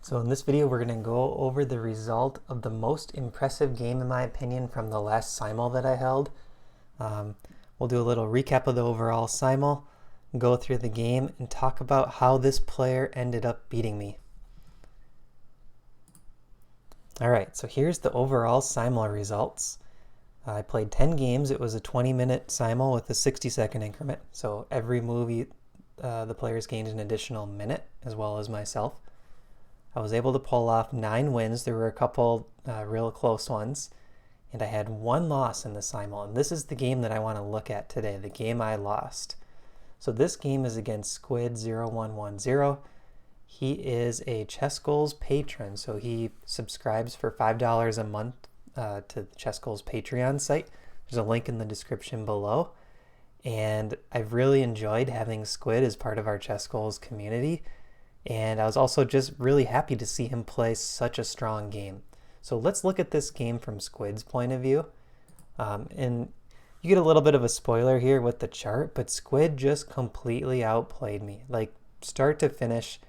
So in this video, we're going to go over the result of the most impressive game, in my opinion, from the last Simul that I held. We'll do a little recap of the overall Simul, go through the game, and talk about how this player ended up beating me. Alright, so here's the overall Simul results. I played 10 games. It was a 20-minute Simul with a 60-second increment. So every move the players gained an additional minute, as well as myself. I was able to pull off 9 wins. There were a couple real close ones. And I had 1 loss in the Simul. And this is the game that I want to look at today, the game I lost. So this game is against Squid 0110. He is a ChessGoals patron. So he subscribes for $5 a month to the ChessGoals Patreon site. There's a link in the description below. And I've really enjoyed having Squid as part of our ChessGoals community. And I was also just really happy to see him play such a strong game. So let's look at this game from Squid's point of view. And you get a little bit of a spoiler here with the chart, but Squid just completely outplayed me. Like start to finish,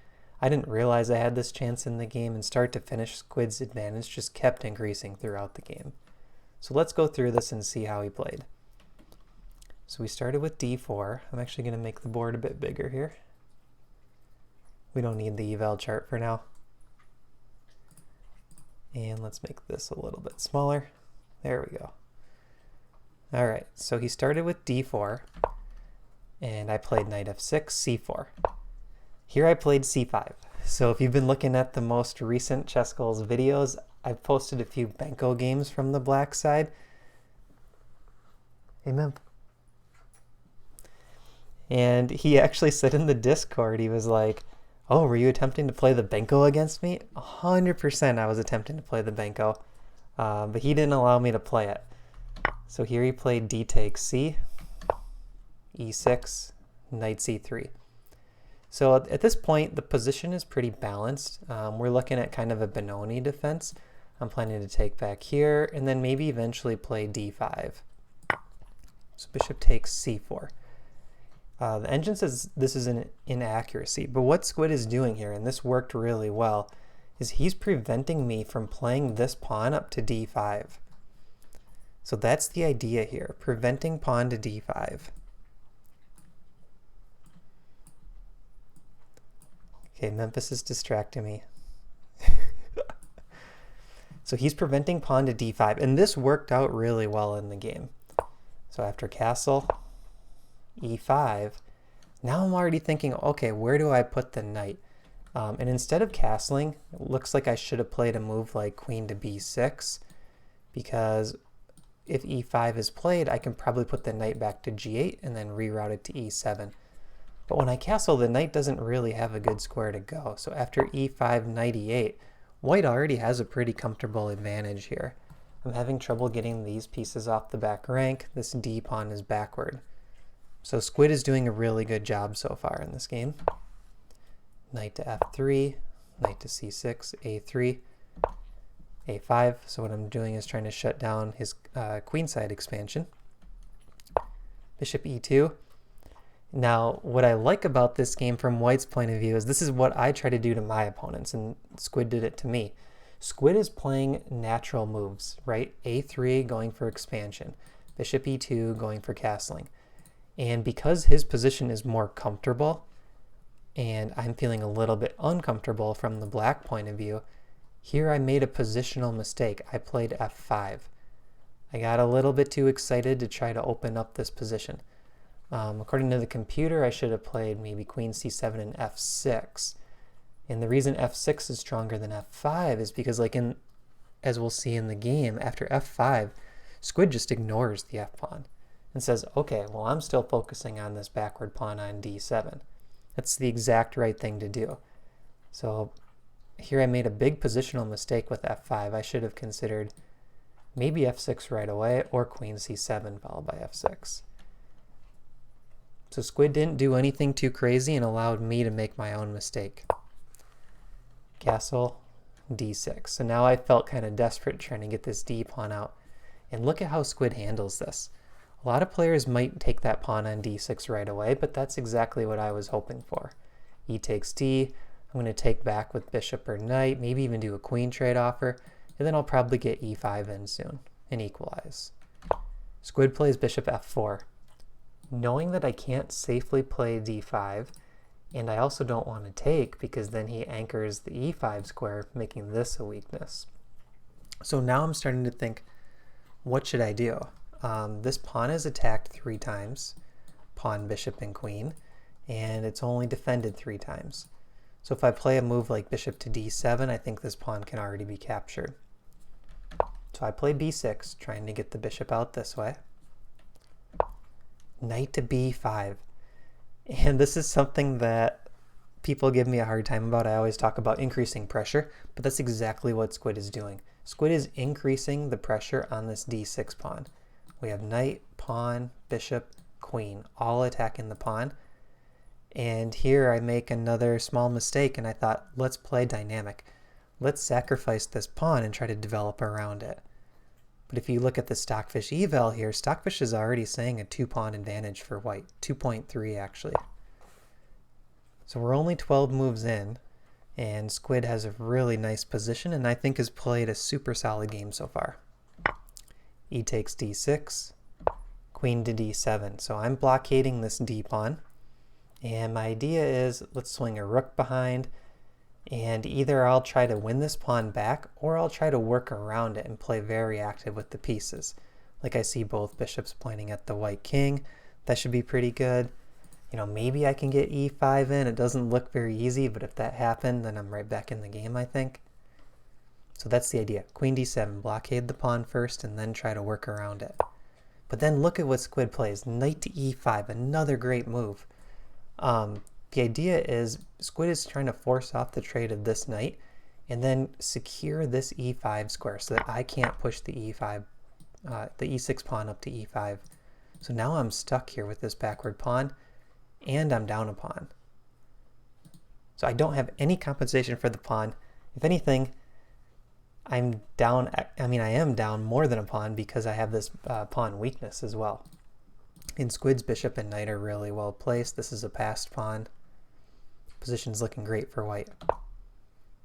I didn't realize I had this chance in the game, and start to finish, Squid's advantage just kept increasing throughout the game. So let's go through this and see how he played. So we started with d4. I'm actually going to make the board a bit bigger here. We don't need the eval chart for now. And let's make this a little bit smaller. There we go. All right, so he started with d4, and I played knight f6, c4. Here I played c5. So if you've been looking at the most recent ChessGoals videos, I've posted a few Benko games from the black side. Amen. And he actually said in the Discord, he was like, "Oh, were you attempting to play the Benko against me?" 100% I was attempting to play the Benko, but he didn't allow me to play it. So here he played d takes c, e6, knight c3. So at this point, the position is pretty balanced. We're looking at kind of a Benoni defense. I'm planning to take back here, and then maybe eventually play d5. So bishop takes c4. The engine says this is an inaccuracy, but what Squid is doing here, and this worked really well, is he's preventing me from playing this pawn up to d5. So that's the idea here, preventing pawn to d5. Okay, Memphis is distracting me. So he's preventing pawn to d5, and this worked out really well in the game. So after castle, e5, now I'm already thinking, okay, where do I put the knight? And instead of castling, it looks like I should have played a move like queen to b6, because if e5 is played, I can probably put the knight back to g8 and then reroute it to e7. But when I castle, the knight doesn't really have a good square to go. So after e5, knight e8, white already has a pretty comfortable advantage here. I'm having trouble getting these pieces off the back rank. This d pawn is backward. So Squid is doing a really good job so far in this game. Knight to f3, knight to c6, a3, a5. So what I'm doing is trying to shut down his queenside expansion. Bishop e2. Now, what I like about this game from White's point of view is this is what I try to do to my opponents, and Squid did it to me. Squid is playing natural moves, right? a3 going for expansion, bishop e2 going for castling. And because his position is more comfortable, and I'm feeling a little bit uncomfortable from the black point of view, here I made a positional mistake. I played f5. I got a little bit too excited to try to open up this position. According to the computer, I should have played maybe queen c7 and f6. And the reason f6 is stronger than f5 is because, like as we'll see in the game, after f5, Squid just ignores the f-pawn and says, okay, well, I'm still focusing on this backward pawn on d7. That's the exact right thing to do. So here I made a big positional mistake with f5. I should have considered maybe f6 right away, or queen c7 followed by f6. So Squid didn't do anything too crazy and allowed me to make my own mistake. Castle, d6. So now I felt kind of desperate trying to get this d pawn out. And look at how Squid handles this. A lot of players might take that pawn on d6 right away, but that's exactly what I was hoping for. E takes d, I'm going to take back with bishop or knight, maybe even do a queen trade offer, and then I'll probably get e5 in soon and equalize. Squid plays bishop f4. Knowing that I can't safely play d5, and I also don't want to take because then he anchors the e5 square, making this a weakness. So now I'm starting to think, what should I do? This pawn is attacked 3 times, pawn, bishop, and queen, and it's only defended 3 times. So if I play a move like bishop to d7, I think this pawn can already be captured. So I play b6, trying to get the bishop out this way. Knight to b5. And this is something that people give me a hard time about. I always talk about increasing pressure, but that's exactly what Squid is doing. Squid is increasing the pressure on this d6 pawn. We have knight, pawn, bishop, queen, all attacking the pawn. And here I make another small mistake, and I thought, let's play dynamic. Let's sacrifice this pawn and try to develop around it. But if you look at the Stockfish eval here, Stockfish is already saying a 2-pawn advantage for white, 2.3 actually. So we're only 12 moves in, and Squid has a really nice position, and I think has played a super solid game so far. E takes d6, queen to d7. So I'm blockading this d-pawn, and my idea is let's swing a rook behind, and either I'll try to win this pawn back, or I'll try to work around it and play very active with the pieces. Like I see both bishops pointing at the white king. That should be pretty good. You know, maybe I can get e5 in. It doesn't look very easy, but if that happened, then I'm right back in the game, I think. So that's the idea. Queen d7, blockade the pawn first, and then try to work around it. But then look at what Squid plays. Knight to e5, another great move. The idea is Squid is trying to force off the trade of this knight and then secure this e5 square so that I can't push the e6 pawn up to e5. So now I'm stuck here with this backward pawn, and I'm down a pawn. So I don't have any compensation for the pawn. If anything, I'm down, I am down more than a pawn because I have this pawn weakness as well. And Squid's bishop and knight are really well placed. This is a passed pawn. Position's looking great for white.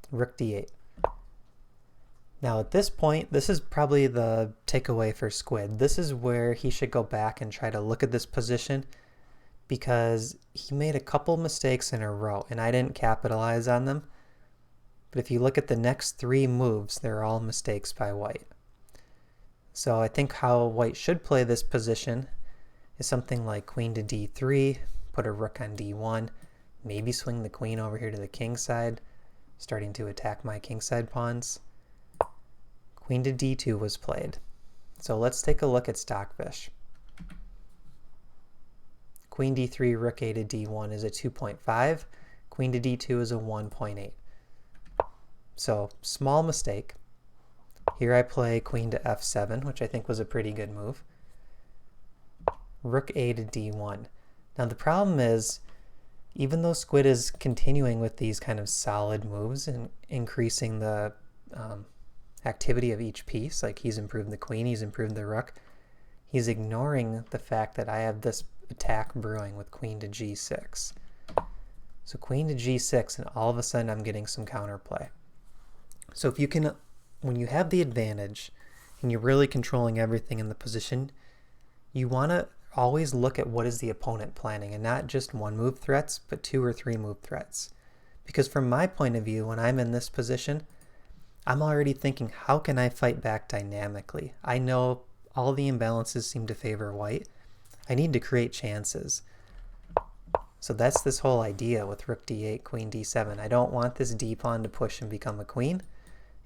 Rook d8. Now at this point, this is probably the takeaway for Squid. This is where he should go back and try to look at this position, because he made a couple mistakes in a row and I didn't capitalize on them. But if you look at the next 3 moves, they're all mistakes by white. So I think how white should play this position is something like queen to d3, put a rook on d1, maybe swing the queen over here to the king side, starting to attack my kingside pawns. Queen to d2 was played. So let's take a look at Stockfish. Queen d3, rook a to d1 is a 2.5. Queen to d2 is a 1.8. So small mistake. Here I play queen to f7, which I think was a pretty good move. Rook a to d1. Now the problem is, even though Squid is continuing with these kind of solid moves and increasing the activity of each piece, like he's improved the queen, he's improved the rook, he's ignoring the fact that I have this attack brewing with queen to g6. So queen to g6, and all of a sudden I'm getting some counterplay. So if you can, when you have the advantage and you're really controlling everything in the position, you want to always look at what is the opponent planning, and not just 1 move threats, but 2 or 3 move threats. Because from my point of view, when I'm in this position, I'm already thinking, how can I fight back dynamically? I know all the imbalances seem to favor white. I need to create chances. So that's this whole idea with rook d8, queen d7. I don't want this d-pawn to push and become a queen,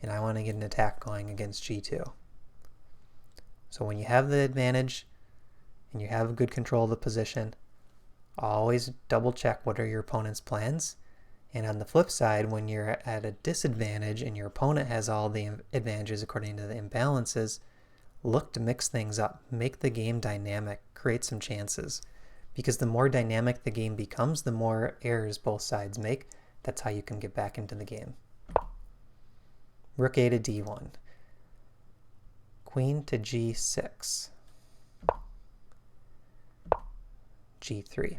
and I want to get an attack going against g2. So when you have the advantage, and you have good control of the position, always double check what are your opponent's plans. And on the flip side, when you're at a disadvantage and your opponent has all the advantages according to the imbalances, look to mix things up, make the game dynamic, create some chances. Because the more dynamic the game becomes, the more errors both sides make. That's how you can get back into the game. Rook a to d1. Queen to g6. g3.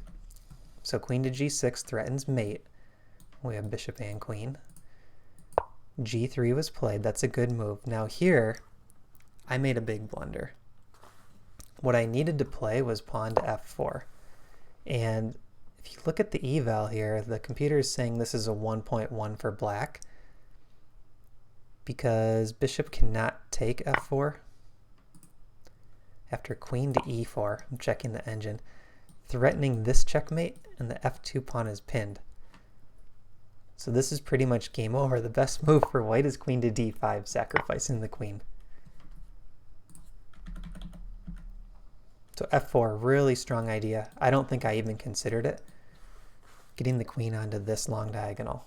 So queen to g6 threatens mate, We have bishop and queen. G3 was played. That's a good move. Now here, I made a big blunder. What I needed to play was pawn to f4. And if you look at the eval here, the computer is saying this is a 1.1 for black because bishop cannot take f4. After queen to e4, I'm checking the engine, threatening this checkmate, and the f2 pawn is pinned. So this is pretty much game over. The best move for white is queen to d5, sacrificing the queen. So f4, really strong idea. I don't think I even considered it. Getting the queen onto this long diagonal.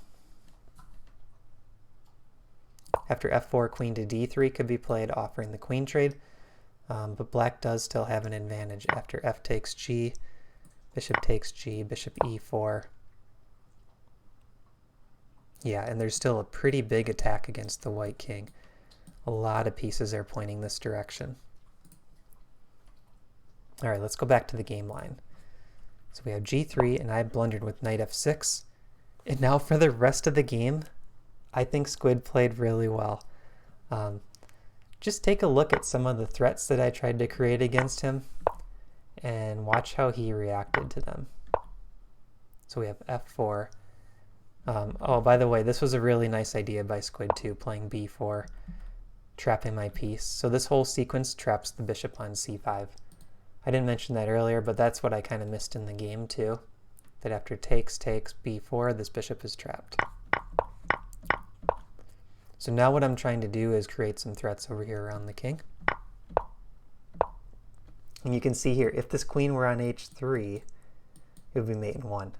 After f4, queen to d3 could be played, offering the queen trade. But black does still have an advantage. After f takes g, bishop takes g, bishop e4. Yeah, and there's still a pretty big attack against the white king. A lot of pieces are pointing this direction. All right, let's go back to the game line. So we have g3, and I blundered with knight f6. And now for the rest of the game, I think Squid played really well. Just take a look at some of the threats that I tried to create against him and watch how he reacted to them. So we have f4. Oh, by the way, this was a really nice idea by Squid too, playing b4, trapping my piece. So this whole sequence traps the bishop on c5. I didn't mention that earlier, but that's what I kind of missed in the game too, that after takes, b4, this bishop is trapped. So now what I'm trying to do is create some threats over here around the king. And you can see here, if this queen were on h3, it would be mate in 1.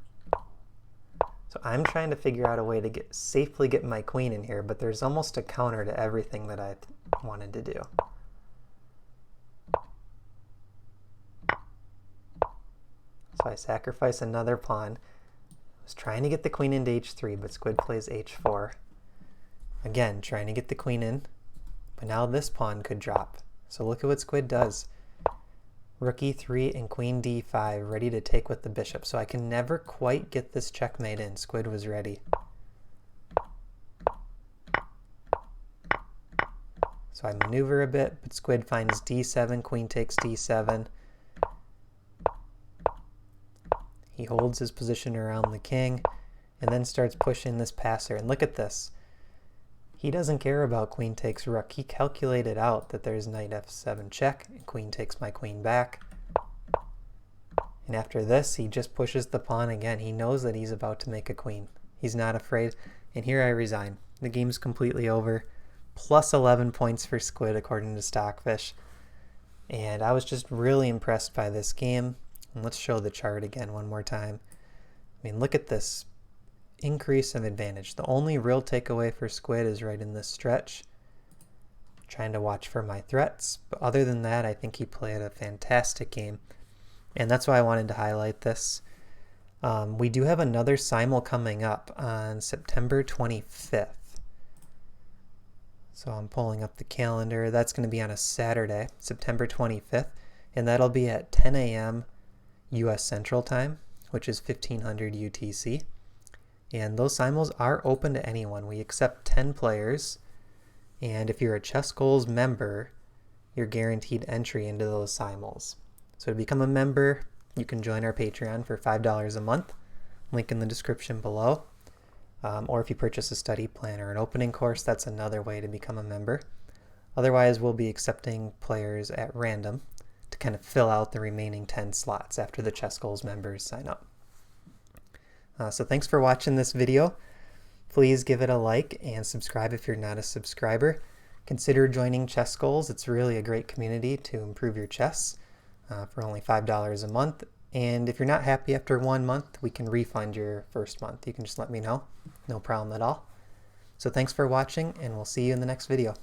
So I'm trying to figure out a way to safely get my queen in here, but there's almost a counter to everything that I wanted to do. So I sacrifice another pawn. I was trying to get the queen into h3, but Squid plays h4. Again, trying to get the queen in, but now this pawn could drop. So look at what Squid does. Rook e3 and queen d5, ready to take with the bishop. So I can never quite get this checkmate in. Squid was ready. So I maneuver a bit, but Squid finds d7, queen takes d7. He holds his position around the king, and then starts pushing this passer. And look at this. He doesn't care about queen takes rook. He calculated out that there's knight f7 check, and queen takes my queen back. And after this, he just pushes the pawn again. He knows that he's about to make a queen. He's not afraid. And here I resign. The game's completely over. Plus 11 points for Squid, according to Stockfish. And I was just really impressed by this game. And let's show the chart again one more time. I mean, look at this increase of advantage. The only real takeaway for Squid is right in this stretch. Trying to watch for my threats, but other than that, I think he played a fantastic game, and that's why I wanted to highlight this. We do have another simul coming up on September 25th. So I'm pulling up the calendar. That's going to be on a Saturday, September 25th, and that'll be at 10 a.m. U.S. Central Time, which is 1500 UTC. And those simuls are open to anyone. We accept 10 players, and if you're a ChessGoals member, you're guaranteed entry into those simuls. So to become a member, you can join our Patreon for $5 a month, link in the description below. Or if you purchase a study plan or an opening course, that's another way to become a member. Otherwise, we'll be accepting players at random to kind of fill out the remaining 10 slots after the ChessGoals members sign up. So thanks for watching this video. Please give it a like and subscribe if you're not a subscriber. Consider joining ChessGoals. It's really a great community to improve your chess for only $5 a month. And if you're not happy after 1 month, we can refund your first month. You can just let me know. No problem at all. So thanks for watching, and we'll see you in the next video.